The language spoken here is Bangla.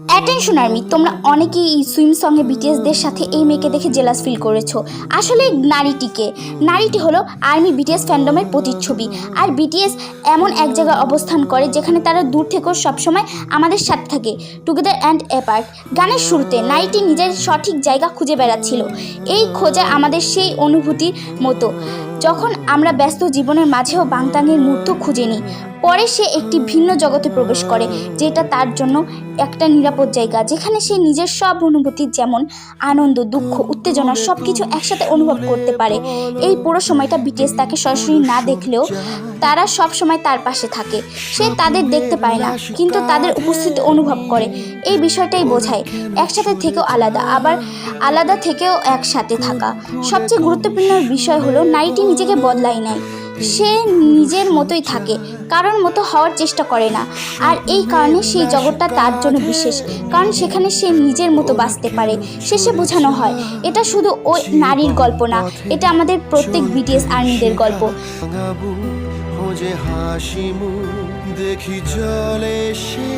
অ্যাটেনশন আর্মি, তোমরা অনেকেই এই সুইম সঙ্গে বিটিএসদের সাথে এই মেয়েকে দেখে জেলাস ফিল করেছো। আসলে নারীটি হলো আর্মি বিটিএস ফ্যান্ডমের প্রতিচ্ছবি। আর বিটিএস এমন এক জায়গায় অবস্থান করে যেখানে তারা দূর থেকেও সবসময় আমাদের সাথে থাকে, টুগেদার অ্যান্ড অ্যাপার্ট। গানের শুরুতে নারীটি নিজের সঠিক জায়গা খুঁজে বেড়াচ্ছিল। এই খোঁজা আমাদের সেই অনুভূতির মতো যখন আমরা ব্যস্ত জীবনের মাঝেও বাংতাংয়ের মুহূর্ত খুঁজে নিই। পরে সে একটি ভিন্ন জগতে প্রবেশ করে, যেটা তার জন্য একটা নিরাপদ জায়গা, যেখানে সে নিজের সব অনুভূতি যেমন আনন্দ, দুঃখ, উত্তেজনা সব কিছু একসাথে অনুভব করতে পারে। এই পুরো সময়টা বিটিএস তাকে সরাসরি না দেখলেও তারা সব সময় তার পাশে থাকে। সে তাদের দেখতে পায় না, কিন্তু তাদের উপস্থিতি অনুভব করে। এই বিষয়টাই বোঝায় একসাথে থেকেও আলাদা, আবার আলাদা থেকেও একসাথে থাকা। সবচেয়ে গুরুত্বপূর্ণ বিষয় হলো নারীটি নিজেকে বদলায় নেয়। সে নিজের মতোই থাকে, কারোর মতো হওয়ার চেষ্টা করে না। আর এই কারণে সেই জগৎটা তার জন্য বিশেষ, কারণ সেখানে সে নিজের মতো বাঁচতে পারে। শেষে বোঝানো হয় এটা শুধু ওই নারীর গল্প না, এটা আমাদের প্রত্যেক বিটিএস আর্মিদের গল্প। হাসি মুখ দেখি জলে সে